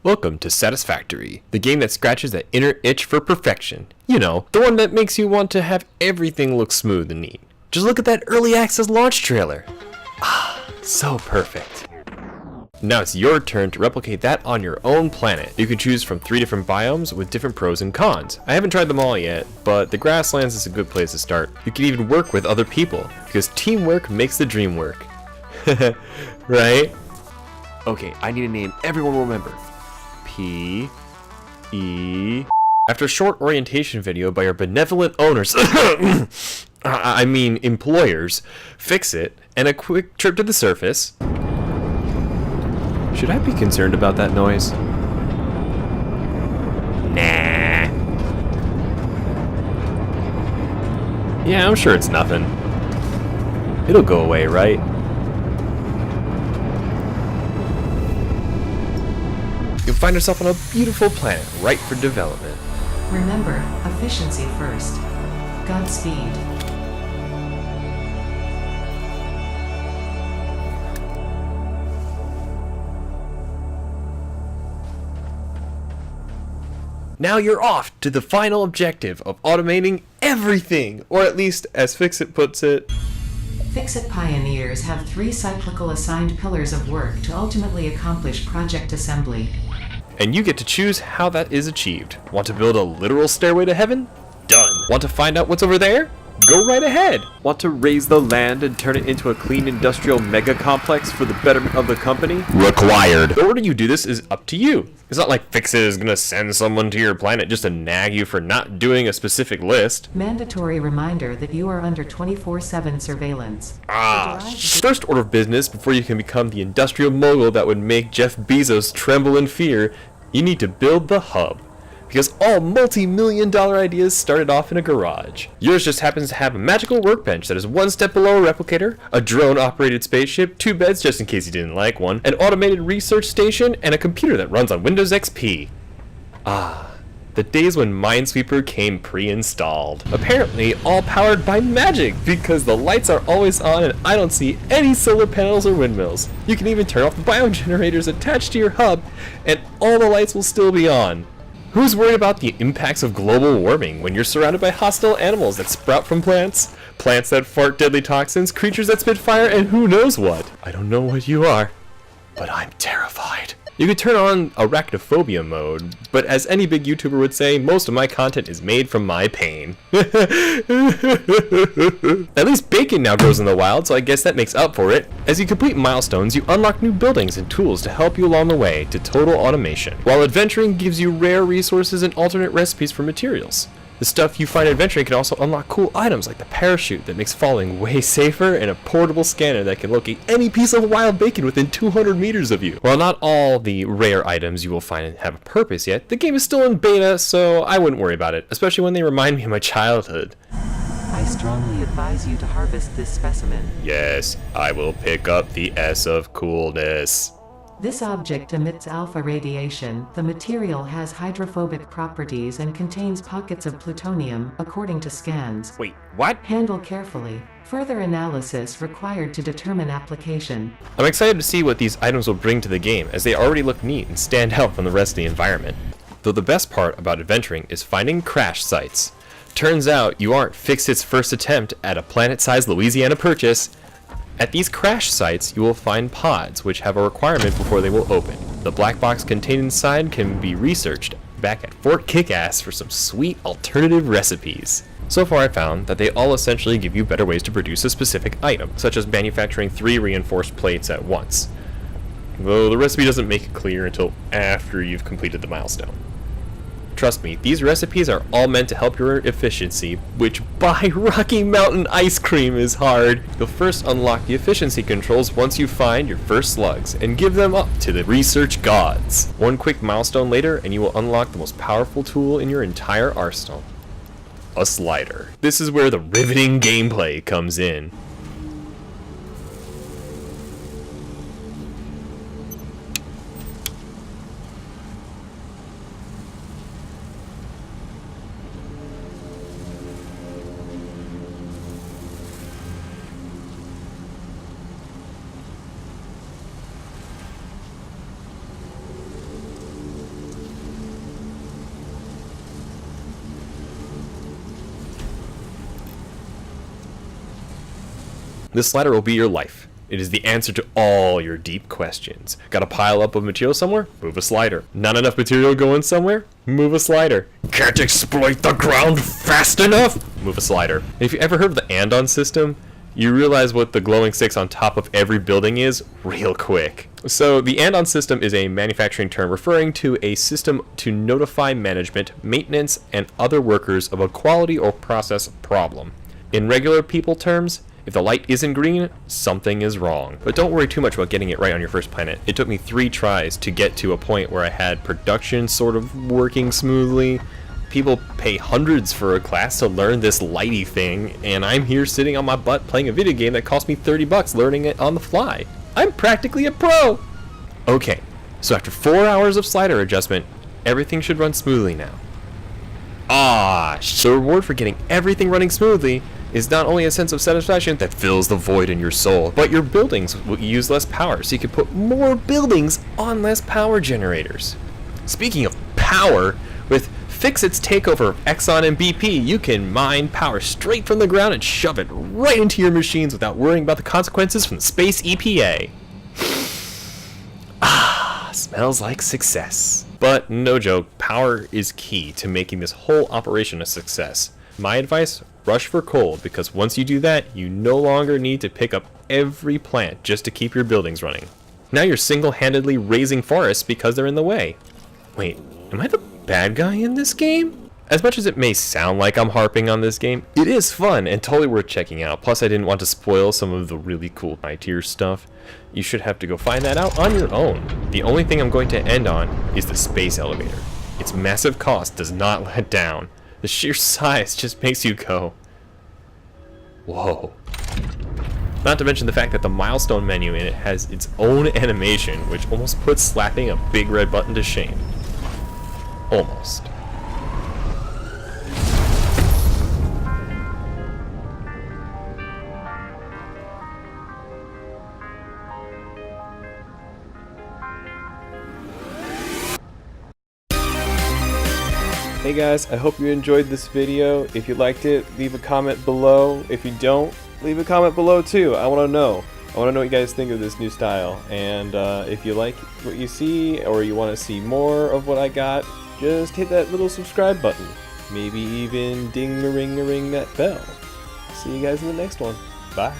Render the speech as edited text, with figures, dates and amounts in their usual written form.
Welcome to Satisfactory, the game that scratches that inner itch for perfection. You know, the one that makes you want to have everything look smooth and neat. Just look at that early access launch trailer. Ah, so perfect. Now it's your turn to replicate that on your own planet. You can choose from 3 different biomes with different pros and cons. I haven't tried them all yet, but the grasslands is a good place to start. You can even work with other people, because teamwork makes the dream work. Right? Okay, I need a name everyone will remember. P-E... After a short orientation video by our benevolent owners, I mean employers, fix it, and a quick trip to the surface. Should I be concerned about that noise? Nah. Yeah, I'm sure it's nothing. It'll go away, right? You'll find yourself on a beautiful planet, ripe for development. Remember, efficiency first. Godspeed. Now you're off to the final objective of automating everything, or at least, as Fixit puts it, Fix-It pioneers have 3 cyclical assigned pillars of work to ultimately accomplish project assembly. and you get to choose how that is achieved. Want to build a literal stairway to heaven? Done. Want to find out what's over there? Go right ahead. Want to raise the land and turn it into a clean industrial mega complex for the betterment of the company? Required. The order you do this is up to you. It's not like Fixit is gonna send someone to your planet just to nag you for not doing a specific list. Mandatory reminder that you are under 24/7 surveillance. First order of business before you can become the industrial mogul that would make Jeff Bezos tremble in fear, you need to build the hub. Because all multi-million-dollar ideas started off in a garage. Yours just happens to have a magical workbench that is 1 step below a replicator, a drone-operated spaceship, 2 beds just in case you didn't like one, an automated research station, and a computer that runs on Windows XP. Ah, the days when Minesweeper came pre-installed. Apparently all powered by magic, because the lights are always on and I don't see any solar panels or windmills. You can even turn off the biogenerators attached to your hub, and all the lights will still be on. Who's worried about the impacts of global warming when you're surrounded by hostile animals that sprout from plants? Plants that fart deadly toxins, creatures that spit fire, and who knows what? I don't know what you are, but I'm terrified. You could turn on arachnophobia mode, but as any big YouTuber would say, most of my content is made from my pain. At least bacon now grows in the wild, so I guess that makes up for it. As you complete milestones, you unlock new buildings and tools to help you along the way to total automation, while adventuring gives you rare resources and alternate recipes for materials. The stuff you find adventuring can also unlock cool items like the parachute that makes falling way safer and a portable scanner that can locate any piece of wild bacon within 200 meters of you. While not all the rare items you will find have a purpose yet, the game is still in beta, so I wouldn't worry about it, especially when they remind me of my childhood. I strongly advise you to harvest this specimen. Yes, I will pick up the S of coolness. This object emits alpha radiation. The material has hydrophobic properties and contains pockets of plutonium, according to scans. Wait, what? Handle carefully. Further analysis required to determine application. I'm excited to see what these items will bring to the game, as they already look neat and stand out from the rest of the environment. Though the best part about adventuring is finding crash sites. Turns out you aren't Fix-It's first attempt at a planet-sized Louisiana purchase. At these crash sites, you will find pods, which have a requirement before they will open. The black box contained inside can be researched back at Fort Kickass for some sweet alternative recipes. So far I found that they all essentially give you better ways to produce a specific item, such as manufacturing 3 reinforced plates at once. Though the recipe doesn't make it clear until after you've completed the milestone. Trust me, these recipes are all meant to help your efficiency, which by Rocky Mountain ice cream is hard. You'll first unlock the efficiency controls once you find your first slugs, and give them up to the research gods. One quick milestone later, and you will unlock the most powerful tool in your entire arsenal. A slider. This is where the riveting gameplay comes in. This slider will be your life. It is the answer to all your deep questions. Got a pile up of material somewhere? Move a slider. Not enough material going somewhere? Move a slider. Can't exploit the ground fast enough? Move a slider. And if you ever heard of the andon system, you realize what the glowing sticks on top of every building is real quick. So the andon system is a manufacturing term referring to a system to notify management, maintenance, and other workers of a quality or process problem. In regular people terms, if the light isn't green, something is wrong. But don't worry too much about getting it right on your first planet. It took me 3 tries to get to a point where I had production sort of working smoothly. People pay hundreds for a class to learn this lighty thing, and I'm here sitting on my butt playing a video game that cost me $30 learning it on the fly. I'm practically a pro! Okay, so after 4 hours of slider adjustment, everything should run smoothly now. The reward for getting everything running smoothly is not only a sense of satisfaction that fills the void in your soul, but your buildings will use less power, so you can put more buildings on less power generators. Speaking of power, with Fixit's takeover of Exxon and BP, you can mine power straight from the ground and shove it right into your machines without worrying about the consequences from the space EPA. Smells like success. But no joke, power is key to making this whole operation a success. My advice, rush for coal, because once you do that, you no longer need to pick up every plant just to keep your buildings running. Now you're single-handedly raising forests because they're in the way. Wait, am I the bad guy in this game? As much as it may sound like I'm harping on this game, it is fun and totally worth checking out. Plus, I didn't want to spoil some of the really cool high-tier stuff. You should have to go find that out on your own. The only thing I'm going to end on is the space elevator. Its massive cost does not let down. The sheer size just makes you go, whoa. Not to mention the fact that the milestone menu in it has its own animation, which almost puts slapping a big red button to shame. Almost. Hey guys, I hope you enjoyed this video. If you liked it, leave a comment below. If you don't, leave a comment below too. I want to know. I want to know what you guys think of this new style. And if you like what you see, or you want to see more of what I got, just hit that little subscribe button. Maybe even ding-a-ring-a-ring that bell. See you guys in the next one. Bye.